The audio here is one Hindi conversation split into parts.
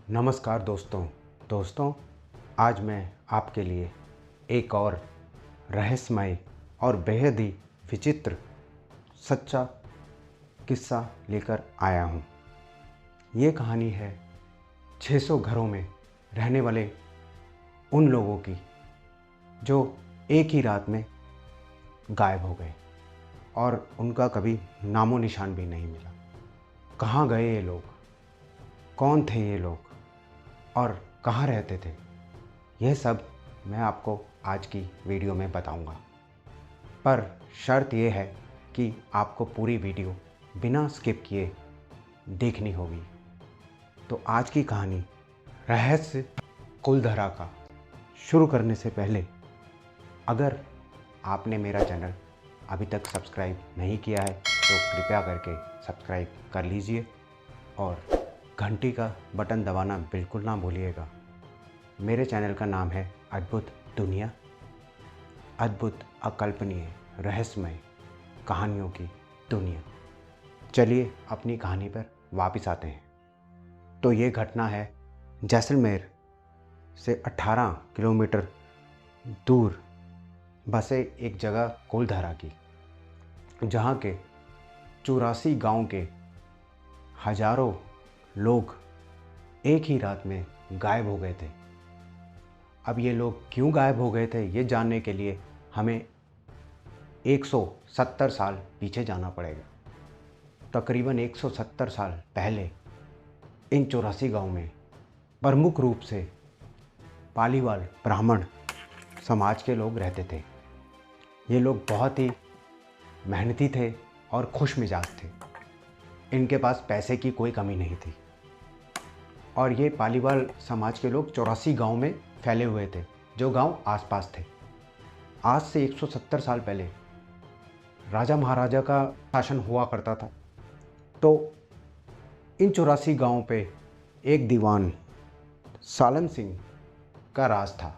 नमस्कार दोस्तों, आज मैं आपके लिए एक और रहस्यमय और बेहद ही विचित्र सच्चा किस्सा लेकर आया हूँ। ये कहानी है 600 घरों में रहने वाले उन लोगों की जो एक ही रात में गायब हो गए और उनका कभी नामो निशान भी नहीं मिला। कहाँ गए ये लोग? कौन थे ये लोग और कहाँ रहते थे? यह सब मैं आपको आज की वीडियो में बताऊंगा। पर शर्त यह है कि आपको पूरी वीडियो बिना स्किप किए देखनी होगी। तो आज की कहानी रहस्य कुलधरा का शुरू करने से पहले अगर आपने मेरा चैनल अभी तक सब्सक्राइब नहीं किया है तो कृपया करके सब्सक्राइब कर लीजिए और घंटी का बटन दबाना बिल्कुल ना भूलिएगा। मेरे चैनल का नाम है अद्भुत दुनिया, अद्भुत, अकल्पनीय, रहस्यमय कहानियों की दुनिया। चलिए अपनी कहानी पर वापस आते हैं। तो ये घटना है जैसलमेर से 18 किलोमीटर दूर बसे एक जगह कुलधरा की, जहाँ के 84 गांव के हजारों लोग एक ही रात में गायब हो गए थे। अब ये लोग क्यों गायब हो गए थे ये जानने के लिए हमें 170 साल पीछे जाना पड़ेगा। तकरीबन 170 साल पहले इन 84 गांव में प्रमुख रूप से पालीवाल ब्राह्मण समाज के लोग रहते थे। ये लोग बहुत ही मेहनती थे और खुश मिजाज थे। इनके पास पैसे की कोई कमी नहीं थी और ये पालीवाल समाज के लोग 84 गांव में फैले हुए थे, जो गांव आसपास थे। आज से 170 साल पहले राजा महाराजा का शासन हुआ करता था। तो इन 84 गांवों पे एक दीवान सालम सिंह का राज था।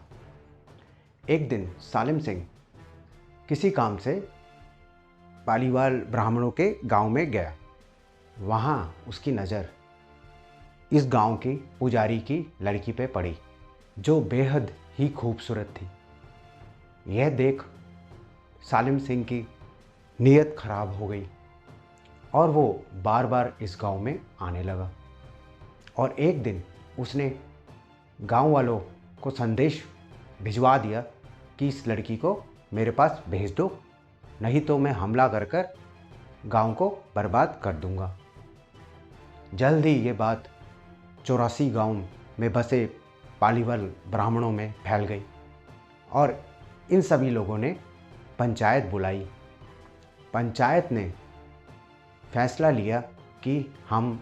एक दिन सालिम सिंह किसी काम से पालीवाल ब्राह्मणों के गांव में गया। वहाँ उसकी नज़र इस गांव की पुजारी की लड़की पे पड़ी, जो बेहद ही खूबसूरत थी। यह देख सालिम सिंह की नीयत खराब हो गई और वो बार बार इस गांव में आने लगा। और एक दिन उसने गांव वालों को संदेश भिजवा दिया कि इस लड़की को मेरे पास भेज दो, नहीं तो मैं हमला कर कर गांव को बर्बाद कर दूंगा। जल्द ही ये बात 84 गांव में बसे पालीवाल ब्राह्मणों में फैल गई और इन सभी लोगों ने पंचायत बुलाई। पंचायत ने फैसला लिया कि हम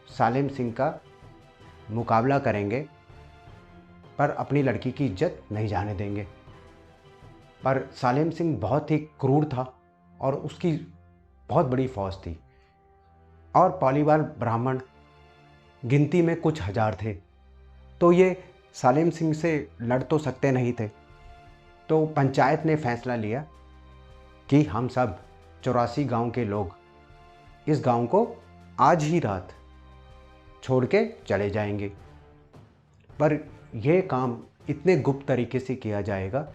सालिम सिंह का मुकाबला करेंगे, पर अपनी लड़की की इज्जत नहीं जाने देंगे। पर सालिम सिंह बहुत ही क्रूर था और उसकी बहुत बड़ी फौज थी और पालीवाल ब्राह्मण गिनती में कुछ हजार थे, तो ये सालिम सिंह से लड़ तो सकते नहीं थे। तो पंचायत ने फैसला लिया कि हम सब 84 गांव के लोग इस गांव को आज ही रात छोड़ के चले जाएंगे। पर यह काम इतने गुप्त तरीके से किया जाएगा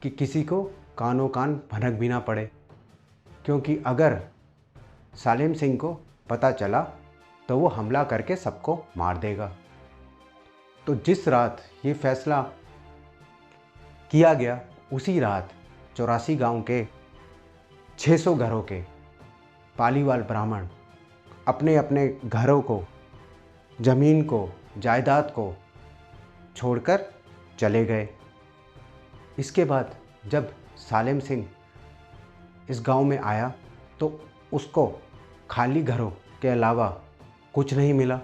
कि किसी को कानो कान भनक भी ना पड़े, क्योंकि अगर सालिम सिंह को पता चला तो वो हमला करके सबको मार देगा। तो जिस रात ये फैसला किया गया उसी रात 84 गांव के 600 घरों के पालीवाल ब्राह्मण अपने अपने घरों को, ज़मीन को, जायदाद को छोड़कर चले गए। इसके बाद जब सालिम सिंह इस गांव में आया तो उसको खाली घरों के अलावा कुछ नहीं मिला।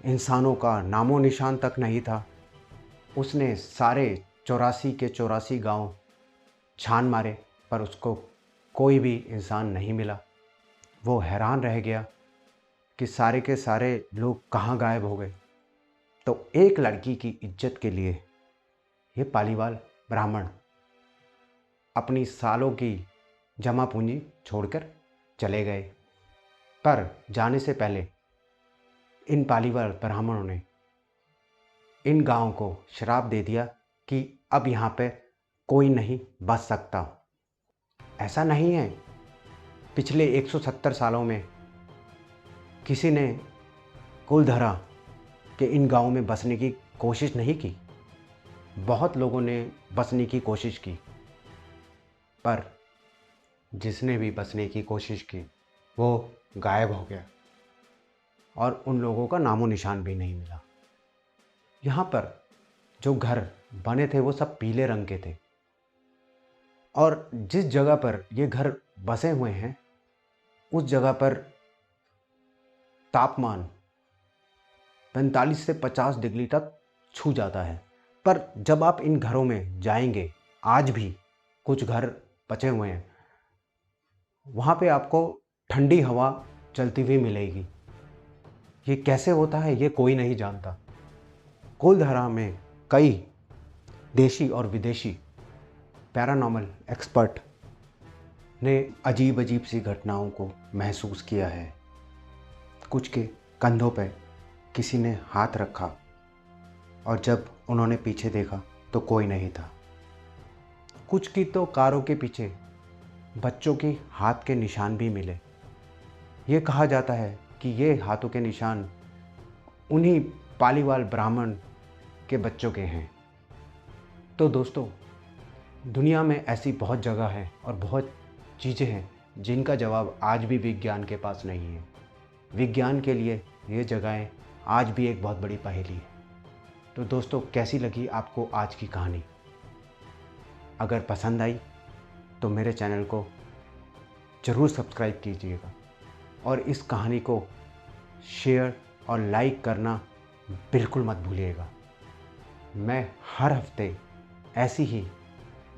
इंसानों का नामो निशान तक नहीं था। उसने सारे 84 के 84 गांव छान मारे, पर उसको कोई भी इंसान नहीं मिला। वो हैरान रह गया कि सारे के सारे लोग कहाँ गायब हो गए। तो एक लड़की की इज्जत के लिए ये पालीवाल ब्राह्मण अपनी सालों की जमा पूंजी छोड़कर चले गए। पर जाने से पहले इन पालीवाल ब्राह्मणों ने इन गाँव को श्राप दे दिया कि अब यहाँ पे कोई नहीं बच सकता। ऐसा नहीं है, पिछले 170 सालों में किसी ने कुलधरा के इन गाँव में बसने की कोशिश नहीं की। बहुत लोगों ने बसने की कोशिश की, पर जिसने भी बसने की कोशिश की वो गायब हो गया और उन लोगों का नामो निशान भी नहीं मिला। यहाँ पर जो घर बने थे वो सब पीले रंग के थे और जिस जगह पर ये घर बसे हुए हैं उस जगह पर तापमान 45 से 50 डिग्री तक छू जाता है। पर जब आप इन घरों में जाएंगे, आज भी कुछ घर बचे हुए हैं, वहाँ पे आपको ठंडी हवा चलती हुई मिलेगी। ये कैसे होता है ये कोई नहीं जानता। कुलधरा में कई देशी और विदेशी पैरानॉर्मल एक्सपर्ट ने अजीब अजीब सी घटनाओं को महसूस किया है। कुछ के कंधों पे किसी ने हाथ रखा और जब उन्होंने पीछे देखा तो कोई नहीं था। कुछ की तो कारों के पीछे बच्चों के हाथ के निशान भी मिले। ये कहा जाता है कि ये हाथों के निशान उन्हीं पालीवाल ब्राह्मण के बच्चों के हैं। तो दोस्तों, दुनिया में ऐसी बहुत जगह है और बहुत चीज़ें हैं जिनका जवाब आज भी विज्ञान के पास नहीं है। विज्ञान के लिए ये जगहें आज भी एक बहुत बड़ी पहेली है। तो दोस्तों, कैसी लगी आपको आज की कहानी? अगर पसंद आई तो मेरे चैनल को ज़रूर सब्सक्राइब कीजिएगा और इस कहानी को शेयर और लाइक करना बिल्कुल मत भूलिएगा। मैं हर हफ्ते ऐसी ही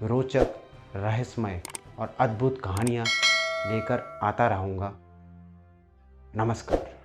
रोचक, रहस्यमय और अद्भुत कहानियाँ लेकर आता रहूँगा। नमस्कार।